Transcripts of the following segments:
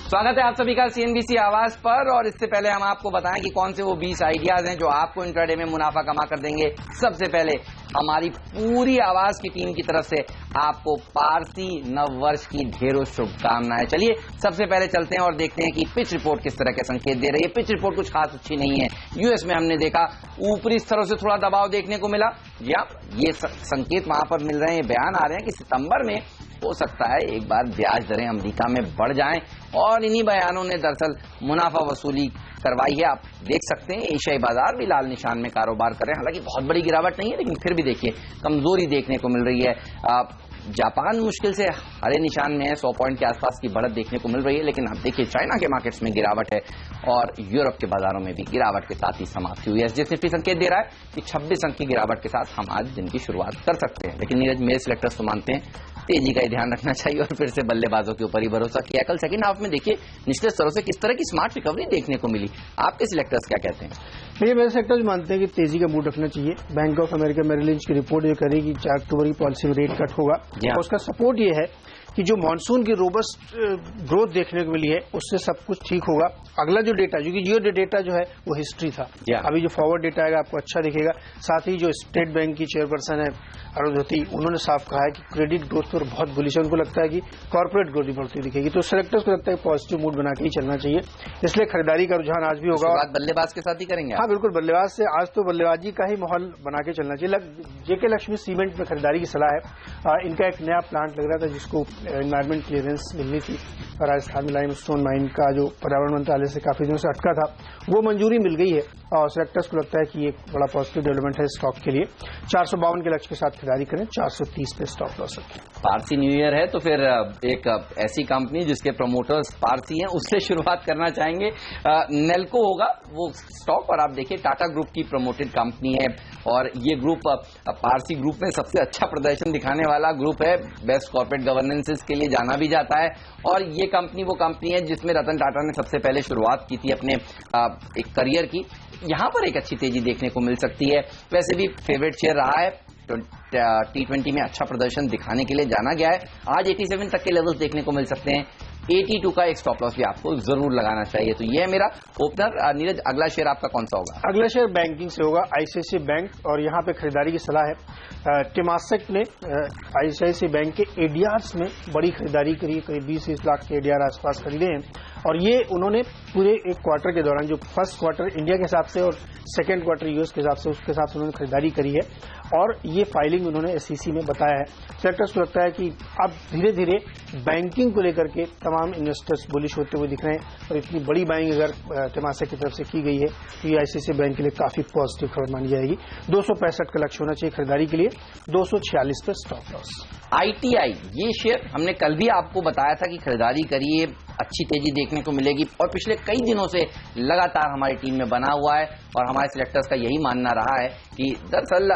स्वागत है आप सभी का सीएनबीसी आवाज पर। और इससे पहले हम आपको बताएं कि कौन से वो 20 आइडियाज हैं जो आपको इंट्राडे में मुनाफा कमा कर देंगे। सबसे पहले हमारी पूरी आवाज की टीम की तरफ से आपको पारसी नववर्ष की ढेरों शुभकामनाएं। चलिए सबसे पहले चलते हैं और देखते हैं कि पिच रिपोर्ट किस तरह के संकेत दे रही है। पिच रिपोर्ट कुछ खास अच्छी नहीं है। यूएस में हमने देखा ऊपरी स्तरों से थोड़ा दबाव देखने को मिला। जी हाँ, ये संकेत वहां पर मिल रहे हैं, बयान आ रहे हैं कि सितंबर में हो सकता है एक बार ब्याज दरें अमेरिका में बढ़ जाएं और इन्हीं बयानों ने दरअसल मुनाफा वसूली करवाई है। आप देख सकते हैं एशियाई बाजार भी लाल निशान में कारोबार कर रहे हैं। हालांकि बहुत बड़ी गिरावट नहीं है, लेकिन फिर भी देखिए कमजोरी देखने को मिल रही है। जापान मुश्किल से हरे निशान में है, 100 पॉइंट के आसपास की बढ़त देखने को मिल रही है। लेकिन आप देखिए चाइना के मार्केट्स में गिरावट है और यूरोप के बाजारों में भी गिरावट के साथ ही समाप्ति हुई है। एसजी निफ्टी संकेत दे रहा है कि 26 अंक की गिरावट के साथ हम आज दिन की शुरुआत कर सकते हैं। लेकिन नीरज, मेरे सिलेक्टर्स तो मानते हैं तेजी का ही ध्यान रखना चाहिए और फिर से बल्लेबाजों के ऊपर ही भरोसा किया। कल सेकंड हाफ में देखिए निचले स्तरों से किस तरह की स्मार्ट रिकवरी देखने को मिली। आपके सिलेक्टर्स क्या कहते हैं? देखिए, मेरे सेक्टर्स मानते हैं कि तेजी का मूड रखना चाहिए। Bank of America Merrill Lynch की रिपोर्ट जो करेगी 4 अक्टूबर की पॉलिसी में रेट कट होगा और उसका सपोर्ट ये है कि जो मानसून की रोबस्ट ग्रोथ देखने को मिली है उससे सब कुछ ठीक होगा। अगला जो डेटा, क्योंकि जो डेटा जो है वो हिस्ट्री था, अभी जो फॉरवर्ड डेटा आएगा आपको अच्छा दिखेगा। साथ ही जो स्टेट बैंक की चेयरपर्सन है अरुंधति, उन्होंने साफ कहा है कि क्रेडिट ग्रोथ पर बहुत बुलिश है। उनको लगता है कि कॉर्पोरेट ग्रोथ भी बढ़ती दिखेगी। तो सेलेक्टर्स को लगता है पॉजिटिव मूड बना के ही चलना चाहिए, इसलिए खरीदारी का रुझान आज भी होगा। बल्लेबाज के साथ ही करेंगे? हाँ बिल्कुल, बल्लेबाज से आज तो बल्लेबाजी का ही माहौल बना के चलना चाहिए। जेके लक्ष्मी सीमेंट में खरीदारी की सलाह है। इनका एक नया प्लांट लग रहा था जिसको एनवायरमेंट क्लियरेंस मिलनी थी। राजस्थान में लाइमस्टोन माइन का जो पर्यावरण मंत्रालय से काफी दिनों से अटका था वो मंजूरी मिल गई है और सेलेक्टर्स को लगता है कि ये बड़ा पॉजिटिव डेवलपमेंट है स्टॉक के लिए। 452 के लक्ष्य के साथ खरीदारी करें, 430 पे स्टॉप लॉस रखें। पारसी न्यू ईयर है तो फिर एक ऐसी कंपनी जिसके प्रमोटर्स पारसी हैं उससे शुरुआत करना चाहेंगे। नेल्को होगा वो स्टॉक। और आप देखिए टाटा ग्रुप की प्रमोटेड कंपनी है और ये ग्रुप पारसी ग्रुप में सबसे अच्छा प्रदर्शन दिखाने वाला ग्रुप है। बेस्ट कॉर्पोरेट गवर्नेंसेस के लिए जाना भी जाता है और ये कंपनी वो कंपनी है जिसमें रतन टाटा ने सबसे पहले शुरुआत की थी अपने एक करियर की। यहां पर एक अच्छी तेजी देखने को मिल सकती है। वैसे भी फेवरेट शेयर रहा है, T20 में अच्छा प्रदर्शन दिखाने के लिए जाना गया है। आज 87 तक के लेवल्स देखने को मिल सकते हैं। 82 का एक स्टॉप लॉस भी आपको जरूर लगाना चाहिए। तो ये है मेरा ओपनर। नीरज, अगला शेयर आपका कौन सा होगा? अगला शेयर बैंकिंग से होगा, आईसीआईसी बैंक, और यहाँ पे खरीदारी की सलाह है। टेमासेक ने आईसीआईसी बैंक के एडीआर्स में बड़ी खरीदारी करी, करीब 20 लाख के एडीआर आसपास खरीदे हैं और ये उन्होंने पूरे एक क्वार्टर के दौरान, जो फर्स्ट क्वार्टर इंडिया के हिसाब से और सेकेंड क्वार्टर यूएस के हिसाब से, उसके हिसाब से उन्होंने खरीदारी करी है और ये फाइलिंग उन्होंने एसईसी में बताया है। सेक्टर्स को लगता है कि अब धीरे धीरे बैंकिंग को लेकर के तमाम इन्वेस्टर्स बुलिश होते हुए दिख रहे हैं और इतनी बड़ी बाइंग अगर टेमासेक की तरफ से की गई है तो ये आईसीआईसी बैंक के लिए काफी पॉजिटिव खबर मानी जाएगी। 265 का लक्ष्य होना चाहिए खरीदारी के लिए, 246 पे स्टॉप लॉस। आईटीआई, ये शेयर हमने कल भी आपको बताया था कि खरीदारी करिए, अच्छी तेजी देखने को मिलेगी और पिछले कई दिनों से लगातार हमारी टीम में बना हुआ है और हमारे सिलेक्टर्स का यही मानना रहा है कि दरअसल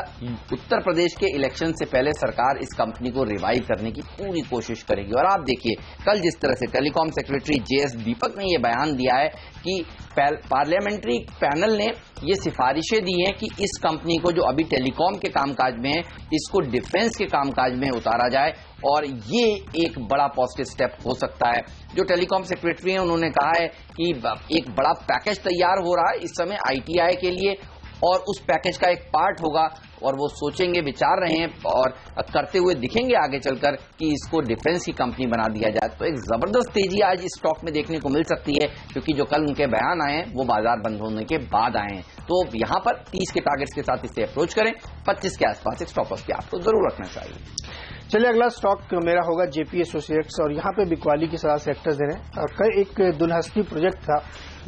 उत्तर प्रदेश के इलेक्शन से पहले सरकार इस कंपनी को रिवाइव करने की पूरी कोशिश करेगी। और आप देखिए कल जिस तरह से टेलीकॉम सेक्रेटरी जेएस दीपक ने यह बयान दिया है कि पार्लियामेंट्री पैनल ने ये सिफारिशें दी हैं कि इस कंपनी को जो अभी टेलीकॉम के कामकाज में है इसको डिफेंस के कामकाज में उतारा जाए और ये एक बड़ा पॉजिटिव स्टेप हो सकता है। जो टेलीकॉम सेक्रेटरी हैं उन्होंने कहा है कि एक बड़ा पैकेज तैयार हो रहा है इस समय आईटीआई के लिए और उस पैकेज का एक पार्ट होगा और वो सोचेंगे, विचार रहे हैं और करते हुए दिखेंगे आगे चलकर कि इसको डिफेंस की कंपनी बना दिया जाए। तो एक जबरदस्त तेजी आज इस स्टॉक में देखने को मिल सकती है क्योंकि जो कल उनके बयान आए हैं वो बाजार बंद होने के बाद आए हैं। तो यहां पर 30 के टारगेट्स के साथ इसे अप्रोच करें, 25 के आसपास एक स्टॉप लॉस भी आपको जरूर रखना चाहिए। चलिए, अगला स्टॉक मेरा होगा जेपी एसोसिएट्स और यहाँ पे बिकवाली की सलाह सेक्टर्स दे रहे हैं। एक दुल्हस्ती प्रोजेक्ट था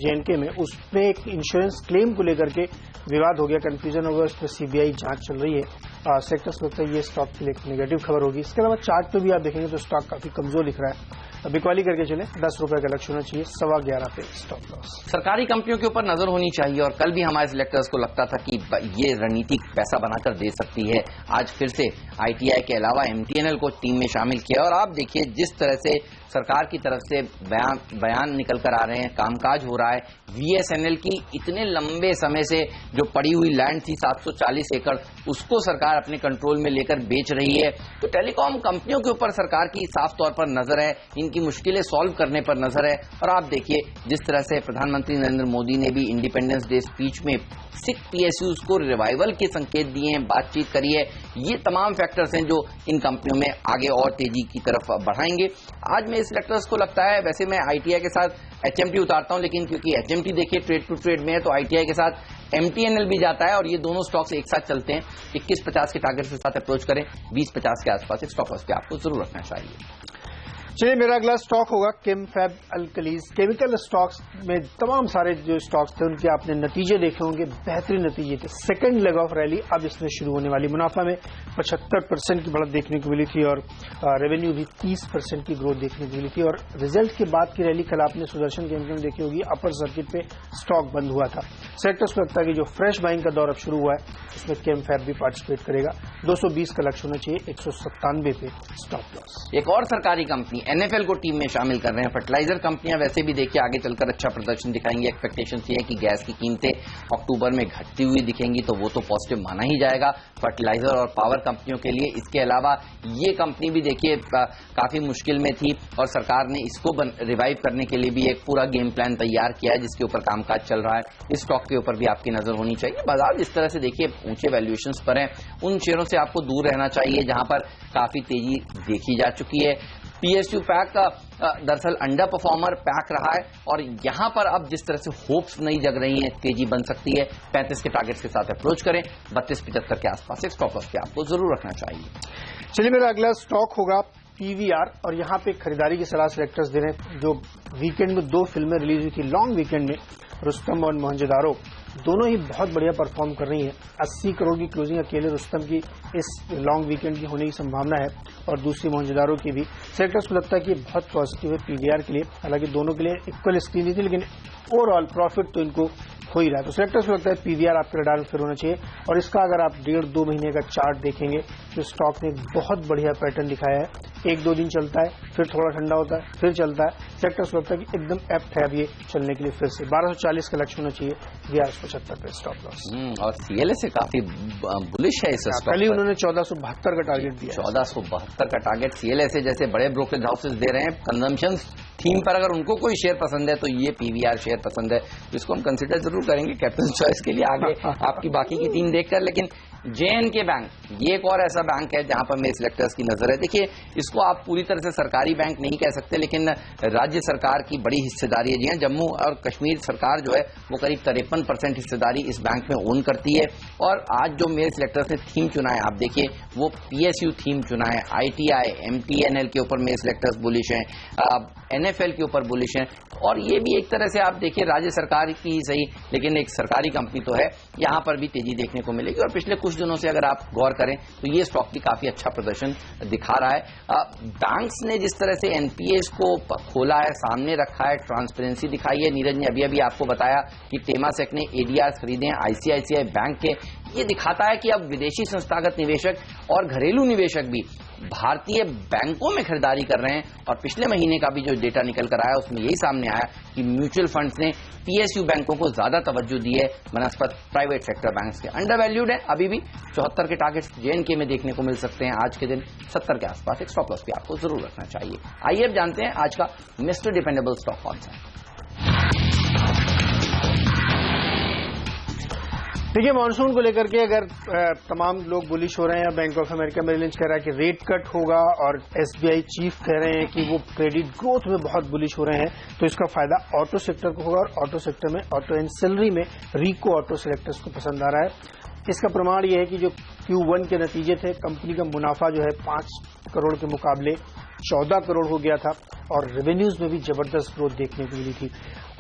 जेएनके में, उसमें एक इंश्योरेंस क्लेम को लेकर के विवाद हो गया, कंफ्यूजन हो गया, उस पर सीबीआई जांच चल रही है। सेक्टर्स को लगता है ये स्टॉक के लिए एक नेगेटिव खबर होगी। इसके अलावा चार्ट पे भी आप देखेंगे तो स्टॉक काफी कमजोर दिख रहा है। बिकवाली करके चले, 10 रुपए का लक्ष्य होना चाहिए, 11.25 पे स्टॉप लॉस। सरकारी कंपनियों के ऊपर नजर होनी चाहिए और कल भी हमारे सिलेक्टर्स को लगता था कि ये रणनीति पैसा बनाकर दे सकती है। आज फिर से आईटीआई के अलावा एमटीएनएल को टीम में शामिल किया और आप देखिए जिस तरह से सरकार की तरफ से बयान निकल कर आ रहे हैं, कामकाज हो रहा है। वीएसएनएल की इतने लंबे समय से जो पड़ी हुई लैंड थी 740 एकड़, उसको सरकार अपने कंट्रोल में लेकर बेच रही है। तो टेलीकॉम कंपनियों के ऊपर सरकार की साफ तौर पर नजर है। इन इनकी मुश्किलें सॉल्व करने पर नजर है। और आप देखिए जिस तरह से प्रधानमंत्री नरेंद्र मोदी ने भी इंडिपेंडेंस डे स्पीच में 6 PSUs को रिवाइवल के संकेत दिए हैं, बातचीत करी है। ये तमाम फैक्टर्स हैं जो इन कंपनियों में आगे और तेजी की तरफ बढ़ाएंगे। आज में इस सेक्टर्स को लगता है, वैसे मैं ITI के साथ HMT उतारता हूं, लेकिन क्योंकि HMT देखिए ट्रेड टू ट्रेड में है तो ITI के साथ MTNL भी जाता है और ये दोनों स्टॉक्स एक साथ चलते हैं। 21.50 के टारगेट के साथ अप्रोच करें, 20.50 के आसपास एक स्टॉप लॉस पे आपको जरूर रखना चाहिए। चलिए, मेरा अगला स्टॉक होगा केमफैब अल्कलीज। केमिकल स्टॉक्स में तमाम सारे जो स्टॉक्स थे उनके आपने नतीजे देखे होंगे, बेहतरीन नतीजे थे। सेकंड लेग ऑफ रैली अब इसमें शुरू होने वाली। मुनाफा में 75% की बढ़त देखने को मिली थी और रेवेन्यू भी 30% की ग्रोथ देखने को मिली थी। और रिजल्ट के बाद की रैली कल आपने सुदर्शन केमिकल में देखी होगी, अपर सर्किट पे स्टॉक बंद हुआ था। सेक्टर्स को लगता है कि जो फ्रेश बाइंग का दौर अब शुरू हुआ है इसमें केमफैब भी पार्टिसिपेट करेगा। 220 का लक्ष्य होना चाहिए, 197 पे स्टॉप लॉस। एक और सरकारी कंपनी NFL को टीम में शामिल कर रहे हैं। फर्टिलाइजर कंपनियां वैसे भी देखिए आगे चलकर अच्छा प्रदर्शन दिखाएंगी। एक्सपेक्टेशन ये है कि गैस की कीमतें अक्टूबर में घटती हुई दिखेंगी तो वो तो पॉजिटिव माना ही जाएगा फर्टिलाइजर और पावर कंपनियों के लिए। इसके अलावा ये कंपनी भी देखिए काफी मुश्किल में थी और सरकार ने इसको रिवाइव करने के लिए भी एक पूरा गेम प्लान तैयार किया है जिसके ऊपर कामकाज चल रहा है। इस स्टॉक के ऊपर भी आपकी नजर होनी चाहिए। बाजार जिस तरह से देखिए ऊंचे वैल्यूएशंस पर है, उन शेयरों से आपको दूर रहना चाहिए जहां पर काफी तेजी देखी जा चुकी है। PSU पैक दरअसल अंडर परफॉर्मर पैक रहा है और यहां पर अब जिस तरह से होप्स नहीं जग रही हैं, तेजी बन सकती है। 35 के टारगेट्स के साथ अप्रोच करें, 32-75 के आसपास एक स्टॉप लॉस पे आपको जरूर रखना चाहिए। चलिए, मेरा अगला स्टॉक होगा PVR और यहाँ पे खरीदारी की सलाह सेलेक्टर्स दे रहे हैं। जो वीकेंड में 2 फिल्में रिलीज हुई थी लॉन्ग वीकेंड में, रुस्तम और मोहनजोदारो, दोनों ही बहुत बढ़िया परफॉर्म कर रही हैं। 80 करोड़ की क्लोजिंग अकेले रुस्तम की इस लॉन्ग वीकेंड की होने की संभावना है और दूसरी मोहनजोदारो की भी। सेलेक्टर्स को लगता है कि बहुत पॉजिटिव है PVR के लिए। हालांकि दोनों के लिए इक्वल स्क्रीन थी लेकिन ओवरऑल प्रॉफिट तो इनको हो ही रहा है। तो सेलेक्टर्स को लगता है PVR आपके रडार में फिर होना चाहिए। और इसका अगर आप 1.5-2 महीने का चार्ट देखेंगे तो स्टॉक ने बहुत बढ़िया पैटर्न दिखाया है। 1-2 दिन चलता है, फिर थोड़ा ठंडा होता है, फिर चलता है। सेलेक्टर्स को लगता है कि एकदम एप्ट है अब ये चलने के लिए। फिर से 1240 का लक्ष्य होना चाहिए, 1275 पे स्टॉप लॉस। और CLA से काफी बुलिश है इस स्टॉक। कल ही उन्होंने 1472 का टारगेट दिया। 1472 का टारगेट CLA से जैसे बड़े ब्रोकरेज हाउसेज दे रहे हैं। कंजम्पशन थीम पर अगर उनको कोई शेयर पसंद है तो ये PVR शेयर पसंद है, जिसको हम कंसिडर जरूर करेंगे कैपिटल चॉइस के लिए आगे आपकी बाकी की टीम देखकर। लेकिन JNK बैंक ये एक और ऐसा बैंक है जहां पर मेरे सिलेक्टर्स की नजर है। देखिए, इसको आप पूरी तरह से सरकारी बैंक नहीं कह सकते लेकिन राज्य सरकार की बड़ी हिस्सेदारी है। जी हाँ, जम्मू और कश्मीर सरकार जो है वो करीब 53% हिस्सेदारी इस बैंक में ओन करती है। और आज जो मेरे सिलेक्टर्स ने थीम चुना है, आप देखिए वो PSU थीम चुना है। ITI MTNL के ऊपर मेरे सिलेक्टर्स बुलिश हैं, NFL के ऊपर बुलिश हैं। और ये भी एक तरह से आप देखिए राज्य सरकार की ही सही लेकिन एक सरकारी कंपनी तो है, यहां पर भी तेजी देखने को मिलेगी। और पिछले कुछ दिनों से अगर आप गौर करें तो ये स्टॉक भी काफी अच्छा प्रदर्शन दिखा रहा है। बैंक्स ने जिस तरह से NPAs को खोला है, सामने रखा है, ट्रांसपेरेंसी दिखाई है। नीरज ने अभी आपको बताया कि टेमासेक ने ADRs खरीदे हैं ICICI बैंक के। ये दिखाता है कि अब विदेशी संस्थागत निवेशक और घरेलू निवेशक भी भारतीय बैंकों में खरीदारी कर रहे हैं। और पिछले महीने का भी जो डेटा निकल कर आया उसमें यही सामने आया कि म्यूचुअल फंड्स ने PSU बैंकों को ज्यादा तवज्जो दी है बनस्पत प्राइवेट सेक्टर बैंक्स के। अंडर वैल्यूड है अभी भी। 74 के टारगेट्स JNK में देखने को मिल सकते हैं आज के दिन। 70 के आसपास एक स्टॉप लॉस भी आपको जरूर रखना चाहिए। आइए अब जानते हैं आज का मिस्टर डिपेंडेबल स्टॉक कौन सा है। देखिए, मानसून को लेकर के अगर तमाम लोग बुलिश हो रहे हैं, Bank of America Merrill Lynch कह रहा है कि रेट कट होगा और SBI चीफ कह रहे हैं कि वो क्रेडिट ग्रोथ में बहुत बुलिश हो रहे हैं, तो इसका फायदा ऑटो सेक्टर को होगा। और ऑटो सेक्टर में ऑटो एंसेलरी में रिको ऑटो सेलेक्टर्स को पसंद आ रहा है। इसका प्रमाण यह है कि जो Q1 के नतीजे थे, कंपनी का मुनाफा जो है 5 करोड़ के मुकाबले 14 करोड़ हो गया था और रेवेन्यूज में भी जबरदस्त ग्रोथ देखने को मिली थी।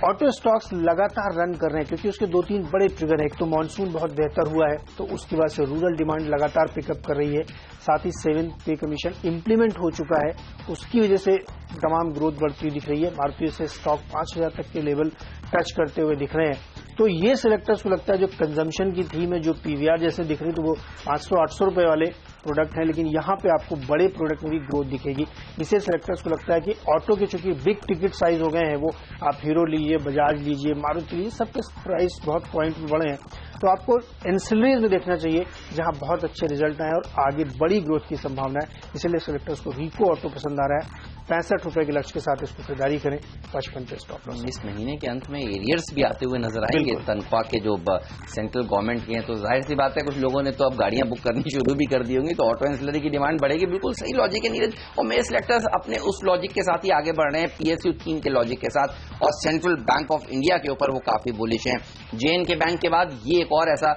ऑटो स्टॉक्स लगातार रन कर रहे हैं क्योंकि उसके 2-3 बड़े ट्रिगर हैं। एक तो मानसून बहुत बेहतर हुआ है तो उसकी वजह से रूरल डिमांड लगातार पिकअप कर रही है। साथ ही 7th पे कमीशन इंप्लीमेंट हो चुका है, उसकी वजह से तमाम ग्रोथ बढ़ती हुई दिख रही है। मारुति से स्टॉक 5000 तक के लेवल टच करते हुए दिख रहे हैं। तो ये सिलेक्टर्स को लगता है जो कंजम्पशन की थीम है, जो PVR जैसे दिख रही, तो वो 500-800 रुपए वाले प्रोडक्ट हैं, लेकिन यहाँ पे आपको बड़े प्रोडक्ट में भी ग्रोथ दिखेगी। इसे सेलेक्टर्स को लगता है कि ऑटो के चूंकि बिग टिकट साइज हो गए हैं, वो आप हीरो लीजिए, बजाज लीजिए, मारुति लीजिए, सबके प्राइस बहुत पॉइंट में बढ़े हैं, तो आपको एंसिलरीज में देखना चाहिए जहां बहुत अच्छे रिजल्ट आए और आगे बड़ी ग्रोथ की संभावना है। इसलिए सेलेक्टर्स को रिको ऑटो पसंद आ रहा है। 65 रुपए के लक्ष्य के साथ इसको खरीदारी करें। 55 पे स्टॉप लॉस। इस महीने के अंत में एरियर्स भी आते हुए नजर आएंगे तनख्वाह के, जो सेंट्रल गवर्नमेंट के हैं, तो जाहिर सी बात है कुछ लोगों ने तो अब गाड़ियां बुक करनी शुरू भी कर दी होंगी, तो ऑटो एंसिलरी की डिमांड बढ़ेगी। बिल्कुल सही लॉजिक है नीरज, और मेरे सेलेक्टर्स अपने उस लॉजिक के साथ ही आगे बढ़ रहे हैं, PSU थीम के लॉजिक के साथ, और सेंट्रल बैंक ऑफ इंडिया के ऊपर वो काफी बुलिश हैं। JNK बैंक के बाद ये एक और ऐसा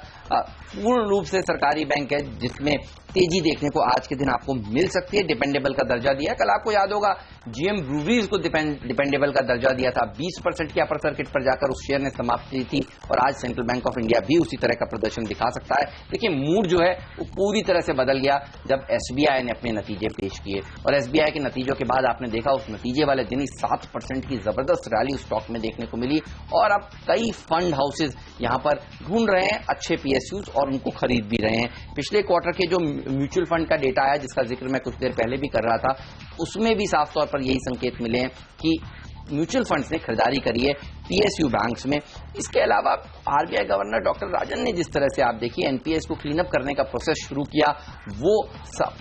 पूर्ण रूप से सरकारी बैंक है जिसमें तेजी देखने को आज के दिन आपको मिल सकती है। डिपेंडेबल का दर्जा दिया। कल आपको याद होगा GM ब्रूवरीज को डिपेंडेबल का दर्जा दिया था, 20% के अपर सर्किट पर जाकर उस शेयर ने समाप्ति दी थी, और आज सेंट्रल बैंक ऑफ इंडिया भी उसी तरह का प्रदर्शन दिखा सकता है। देखिए मूड जो है वो पूरी तरह से बदल गया जब SBI ने अपने नतीजे पेश किए, और SBI के नतीजों के बाद आपने देखा उस नतीजे वाले दिन ही 7% की जबरदस्त रैली स्टॉक में देखने को मिली, और अब कई फंड हाउसेज यहां पर ढूंढ रहे हैं अच्छे PSUs और उनको खरीद भी रहे हैं। पिछले क्वार्टर के जो म्यूचुअल फंड का डेटा आया, जिसका जिक्र मैं कुछ देर पहले भी कर रहा था, उसमें भी साफ तौर पर यही संकेत मिले हैं कि म्यूचुअल फंड्स ने खरीदारी करी है PSU बैंक्स में। इसके अलावा RBI गवर्नर डॉक्टर राजन ने जिस तरह से आप देखिए NPS को क्लीन अप करने का प्रोसेस शुरू किया, वो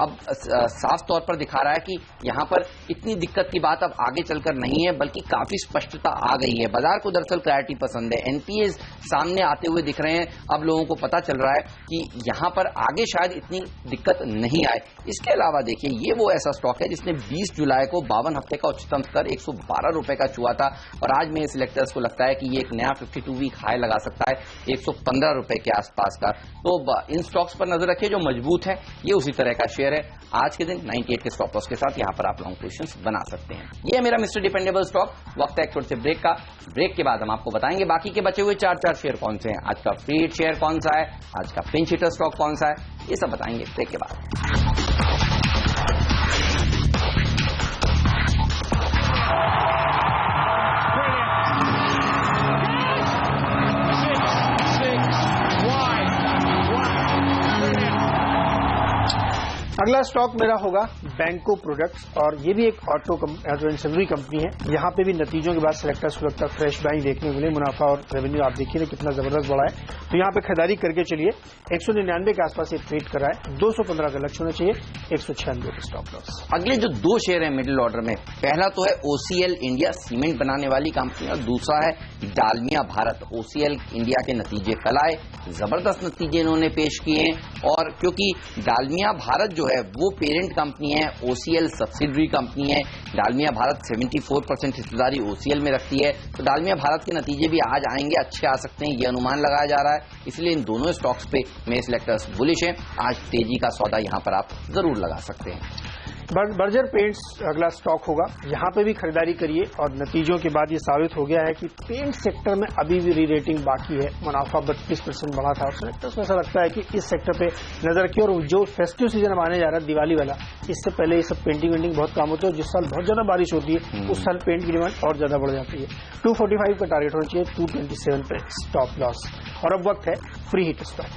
अब साफ तौर पर दिखा रहा है कि यहां पर इतनी दिक्कत की बात अब आगे चलकर नहीं है, बल्कि काफी स्पष्टता आ गई है। बाजार को दरअसल क्लैरिटी पसंद है, NPS सामने आते हुए दिख रहे हैं। अब लोगों को पता चल रहा है कि यहां पर आगे शायद इतनी दिक्कत नहीं आए। इसके अलावा देखिए ये वो ऐसा स्टॉक है जिसने 20 जुलाई को 52 हफ्ते का उच्चतम स्तर 112 रुपए का छुआ था, और आज मेरे सिलेक्टर्स को लगता है कि ये एक नया 52 वीक हाई लगा सकता है 115 रुपए के आसपास का। तो इन स्टॉक्स पर नजर रखिए जो मजबूत है, ये उसी तरह का शेयर है। आज के दिन 98 के स्टॉप लॉस के साथ यहां पर आप लॉन्ग पोजीशंस बना सकते हैं। ये है मेरा मिस्टर डिपेंडेबल स्टॉक। वक्त है एक छोटे से ब्रेक का। ब्रेक के बाद हम आपको बताएंगे बाकी के बचे हुए 4 शेयर कौन से हैं, आज का फ्री हिट शेयर कौन सा है, आज का पिंच हिटर स्टॉक कौन सा है, ये सब बताएंगे ब्रेक के बाद। अगला स्टॉक मेरा होगा बैंको प्रोडक्ट्स, और ये भी एक ऑटो एंसिलरी कंपनी है। यहाँ पे भी नतीजों के बाद सेलेक्टर्स को लगता है फ्रेश बाइंग देखने को मिले। मुनाफा और रेवेन्यू आप देखिए कितना जबरदस्त बढ़ा है, तो यहाँ पे खरीदारी करके चलिए। 199 के आसपास ये ट्रेड कर रहा है, 215 का लक्ष्य होना चाहिए, 196 के स्टॉप लॉस। अगले जो 2 शेयर है मिडिल ऑर्डर में, पहला तो है OCL इंडिया, सीमेंट बनाने वाली कंपनी, और दूसरा है डालमिया भारत। OCL इंडिया के नतीजे कल आए, जबरदस्त नतीजे इन्होंने पेश किए हैं, और क्योंकि डालमिया भारत जो है वो पेरेंट कंपनी है, OCL सब्सिडरी कंपनी है। डालमिया भारत 74% हिस्सेदारी OCL में रखती है, तो डालमिया भारत के नतीजे भी आज आएंगे, अच्छे आ सकते हैं, ये अनुमान लगाया जा रहा है। इसलिए इन दोनों स्टॉक्स पे मेरे सिलेक्टर्स बुलिश हैं। आज तेजी का सौदा यहां पर आप जरूर लगा सकते हैं। बर्जर पेंट्स अगला स्टॉक होगा, यहाँ पे भी खरीदारी करिए, और नतीजों के बाद ये साबित हो गया है कि पेंट सेक्टर में अभी भी री रेटिंग बाकी है। मुनाफा 32% बढ़ा था, और सेलेक्टर्स को ऐसा लगता है कि इस सेक्टर पे नजर रखिए। और जो फेस्टिव सीजन आने जा रहा है दिवाली वाला, इससे पहले ये सब पेंटिंग वेंटिंग बहुत काम होते हैं। जिस साल बहुत ज्यादा बारिश होती है उस साल पेंट की डिमांड और ज्यादा बढ़ जाती है। 245 का टारगेट होना चाहिए, 227 पे स्टॉप लॉस। और अब वक्त है फ्री हिट स्टॉक।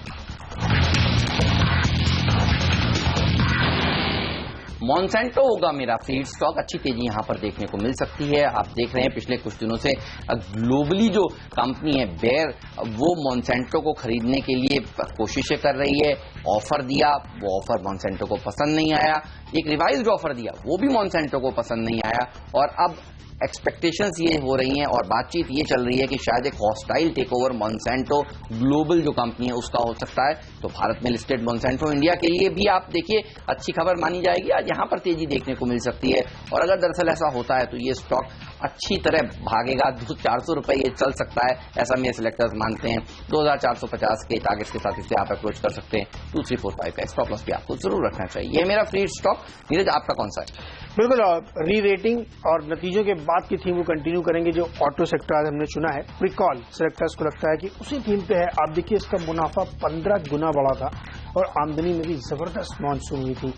मॉन्सेंटो होगा मेरा फीड स्टॉक। अच्छी तेजी यहां पर देखने को मिल सकती है। आप देख रहे हैं पिछले कुछ दिनों से ग्लोबली जो कंपनी है बेयर, वो मॉन्सेंटो को खरीदने के लिए कोशिशें कर रही है। ऑफर दिया, वो ऑफर मॉन्सेंटो को पसंद नहीं आया। एक रिवाइज्ड ऑफर दिया, वो भी मॉन्सेंटो को पसंद नहीं आया। और अब एक्सपेक्टेशंस ये हो रही हैं और बातचीत ये चल रही है कि शायद एक hostile take over Monsanto global जो कंपनी है उसका हो सकता है। तो भारत में लिस्टेड मॉन्सेंटो इंडिया के लिए भी आप देखिए अच्छी खबर मानी जाएगी। आज यहां पर तेजी देखने को मिल सकती है, और अगर दरअसल ऐसा होता है तो ये स्टॉक अच्छी तरह भागेगा। 400 रुपए ये चल सकता है, ऐसा मेरे सिलेक्टर्स मानते हैं। 2450 के टारगेट के साथ इसे आप अप्रोच कर सकते हैं। 2345 का स्टॉप लॉस भी आपको जरूर रखना चाहिए। ये मेरा फ्री स्टॉक। नीरज आपका कौन सा है? बिल्कुल, री रेटिंग और नतीजों के बाद की थीम को कंटिन्यू करेंगे। जो ऑटो सेक्टर आज हमने चुना है, प्रिकॉल, सेलेक्टर्स को लगता है कि उसी थीम पे है। आप देखिए इसका मुनाफा 15 गुना बढ़ा था, और आमदनी में भी जबरदस्त मानसून हुई थी।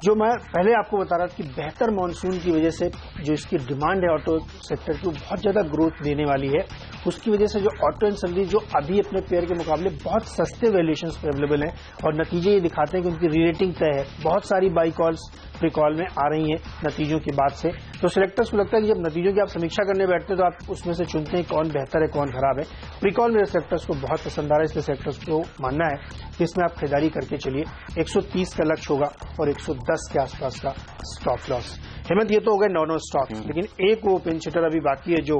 जो मैं पहले आपको बता रहा था कि बेहतर मानसून की वजह से जो इसकी डिमांड है ऑटो सेक्टर की, वो बहुत ज्यादा ग्रोथ देने वाली है। उसकी वजह से जो ऑटो एंसिलरी जो अभी अपने पेयर के मुकाबले बहुत सस्ते वैल्यूएशंस पे अवेलेबल हैं और नतीजे ये दिखाते हैं कि उनकी रीरेटिंग तय है। बहुत सारी बाई कॉल्स प्री कॉल में आ रही हैं नतीजों के बाद से। तो सिलेक्टर्स को लगता है कि जब नतीजों की आप समीक्षा करने बैठते हैं तो आप उसमें से चुनते हैं कौन बेहतर है कौन खराब है। प्री कॉल मेरे सिलेक्टर्स को बहुत पसंद आ रहा है, इसलिए सिलेक्टर्स को मानना है कि इसमें आप खरीदारी करके चलिए। 130 का लक्ष्य होगा और 110 के आसपास का स्टॉप लॉस। हेमंत, ये तो हो गए 9 स्टॉक, लेकिन एक वो पिंच हिटर अभी बाकी है जो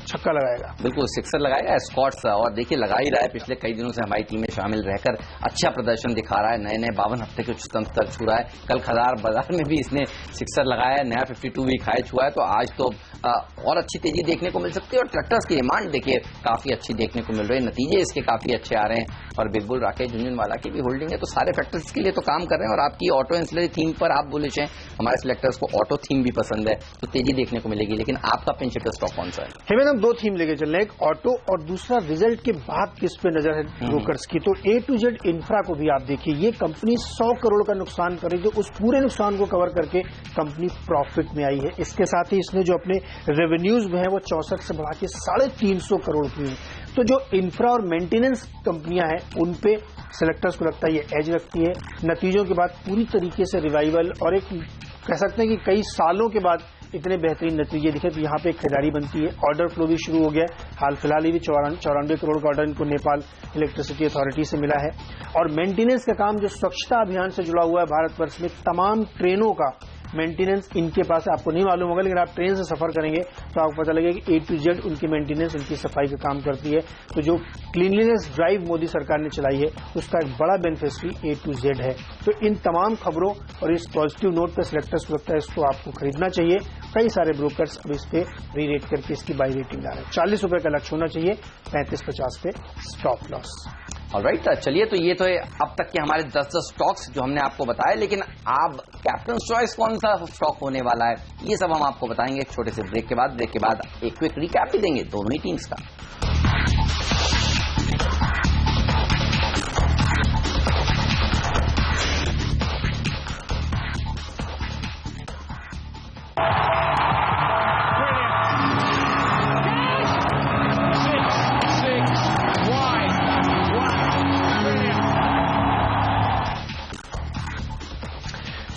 छक्का लगाएगा। बिल्कुल सिक्सर लगाएगा स्कॉट्स, और देखिए लगा ही रहा है। पिछले कई दिनों से हमारी टीम में शामिल रहकर अच्छा प्रदर्शन दिखा रहा है, नए नए 52 हफ्ते के उच्चतम स्तर छू रहा है। कल खदार बाजार में भी इसने सिक्सर लगाया, नया 52 वीक हाई छुआ है। तो आज तो और अच्छी तेजी देखने को मिल सकती है। और ट्रैक्टर्स की डिमांड देखिए काफी अच्छी देखने को मिल रही है, नतीजे इसके काफी अच्छे आ रहे हैं। और बिग बुल राकेश झुनझुनवाला की भी होल्डिंग है, तो सारे फैक्टर्स के लिए तो काम कर रहे हैं। और आपकी ऑटो एंसिलरी थीम पर आप बुलिश हैं, हमारे सिलेक्टर्स को ऑटो थीम भी पसंद है, तो तेजी देखने को मिलेगी। लेकिन आपका पिंच हिटर स्टॉक कौन सा है? हेमंत, हम 2 थीम लेके चल रहे हैं, एक ऑटो और दूसरा रिजल्ट के बाद किस पे नजर है ब्रोकर्स की। तो A to Z इंफ्रा को भी आप देखिए, ये कंपनी 100 करोड़ का नुकसान करी, जो उस पूरे नुकसान को कवर करके कंपनी प्रॉफिट में आई है। इसके साथ ही इसने जो अपने रेवेन्यूज में है वो 64 से बढ़ा के 350 करोड़ की है। तो जो इंफ्रा और मेंटेनेंस कंपनियां हैं उन पे सिलेक्टर्स को लगता है ये एज रखती है। नतीजों के बाद पूरी तरीके से रिवाइवल और एक कह सकते हैं कि कई सालों के बाद इतने बेहतरीन नतीजे दिखे, तो यहाँ पे एक खरीदारी बनती है। ऑर्डर फ्लो भी शुरू हो गया है, हाल फिलहाल ही भी 94 करोड़ का ऑर्डर इनको नेपाल इलेक्ट्रिसिटी अथॉरिटी से मिला है। और मेंटेनेंस का काम जो स्वच्छता अभियान से जुड़ा हुआ है, भारतवर्ष में तमाम ट्रेनों का मेंटेनेंस इनके पास है। आपको नहीं मालूम होगा, लेकिन आप ट्रेन से सफर करेंगे तो आपको पता लगेगा कि A to Z उनकी मेंटेनेंस, उनकी सफाई का काम करती है। तो जो क्लीनलीनेस ड्राइव मोदी सरकार ने चलाई है उसका एक बड़ा बेनिफिशियरी A to Z है। तो इन तमाम खबरों और इस पॉजिटिव नोट पर सिलेक्टर्स को लगता है इसको आपको खरीदना चाहिए। कई सारे ब्रोकर्स अब इस पे री-रेट करके इसकी बाई रेटिंग ला रहे हैं। 40 रुपए का लक्ष्य होना चाहिए, 35-50 पे स्टॉप लॉस। ऑलराइट, चलिए तो ये तो है अब तक के हमारे 10 स्टॉक्स जो हमने आपको बताए। लेकिन आप कैप्टन चॉइस कौन सा स्टॉक होने वाला है, ये सब हम आपको बताएंगे एक छोटे से ब्रेक के बाद। ब्रेक के बाद एक क्विक रिकैप भी देंगे दोनों ही टीम्स का।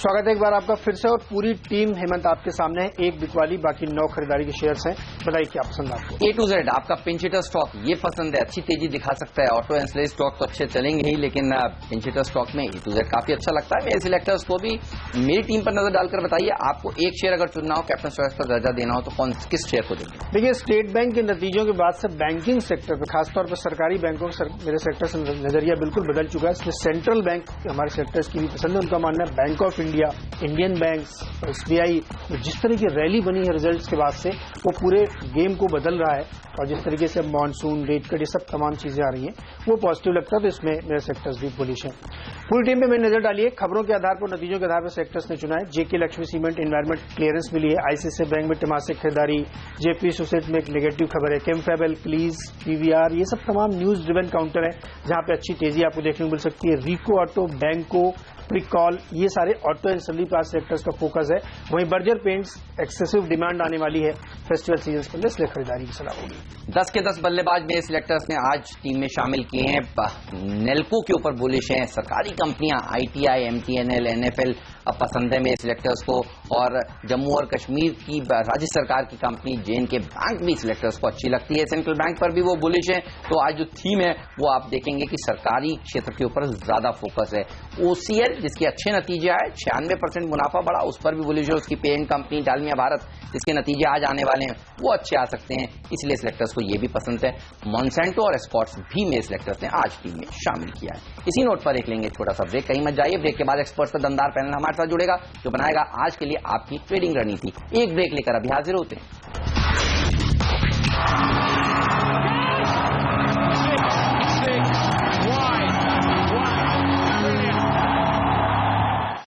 स्वागत है एक बार आपका फिर से, और पूरी टीम हेमंत आपके सामने है। एक बिकवाली, बाकी 9 खरीदारी के शेयर्स हैं। बताइए क्या पसंद आपको? A to Z आपका पिंच हिटर स्टॉक ये पसंद है, अच्छी तेजी दिखा सकता है। ऑटो एंसिलरी स्टॉक तो अच्छे चलेंगे ही, लेकिन पिंच हिटर स्टॉक में A to Z काफी अच्छा लगता है। मेरे सिलेक्टर्स को भी मेरी टीम पर नजर डालकर बताइए, आपको एक शेयर अगर चुनना हो, कैप्टन चॉइस पर दर्जा देना हो, तो किस शेयर को देंगे? देखिए, स्टेट बैंक के नतीजों के बाद से बैंकिंग सेक्टर पर, खासतौर पर सरकारी बैंकों मेरे सेक्टर से नजरिया बिल्कुल बदल चुका है। इसलिए सेंट्रल बैंक हमारे सेक्टर्स की भी पसंद है। उनका मानना है bank of India, Indian banks, SBI, जिस तरह की रैली बनी है रिजल्ट्स के बाद से, वो पूरे गेम को बदल रहा है। और जिस तरीके से मॉनसून, रेट कट, ये सब तमाम चीजें आ रही हैं, वो पॉजिटिव लगता है। तो इसमें मेरे सेक्टर्स भी बुलिश हैं। पूरी टीम पे मैंने नजर डाली है। खबरों के आधार पर, नतीजों के आधार पर सेक्टर्स ने चुना है। जेके लक्ष्मी सीमेंट एनवायरमेंट क्लियरेंस मिली है। ICICI बैंक में टिमासिक खरीदारी, जेपी सोसेट में एक नेगेटिव खबर है। केमफेबल, प्लीज, PVR, ये सब तमाम न्यूज ड्रिवन काउंटर है जहां पे अच्छी तेजी आपको देखने को मिल सकती है। रिको ऑटो, बैंको, प्रिकॉल, ये सारे ऑटो एंसिलरी पास सेक्टर्स का फोकस है। वहीं बर्जर पेंट्स, एक्सेसिव डिमांड आने वाली है फेस्टिवल सीजन पर, इसलिए खरीदारी की सलाह होगी। 10 के 10 बल्लेबाज मेरे सिलेक्टर्स ने आज टीम में शामिल किए हैं। नेल्को के ऊपर बुलिश हैं, सरकारी कंपनियां ITI, MTNL, NFL पसंद है मेरे सिलेक्टर्स को। और जम्मू और कश्मीर की राज्य सरकार की कंपनी JNK बैंक भी सिलेक्टर्स को अच्छी लगती है। सेंट्रल बैंक पर भी वो बुलिश है। तो आज जो थीम है वो आप देखेंगे कि सरकारी क्षेत्र के ऊपर ज्यादा फोकस है। OCL जिसके अच्छे नतीजे आए, 96% मुनाफा बढ़ा, उस पर भी बुलिश है। उसकी पेरेंट कंपनी डालमिया भारत, जिसके नतीजे आज आने वाले हैं, वो अच्छे आ सकते हैं, इसलिए सिलेक्टर्स को ये भी पसंद है। मॉन्सेंटो और स्कॉट्स भी मेरे सिलेक्टर्स ने आज टीम में शामिल किया है। इसी नोट पर एक लेंगे छोटा सा ब्रेक, कहीं मत जाइए। ब्रेक के बाद एक्सपर्ट्स का दमदार पैनल हमारे साथ जुड़ेगा, जो बनाएगा आज के लिए आपकी ट्रेडिंग रणनीति। एक ब्रेक लेकर अभी हाजिर होते हैं।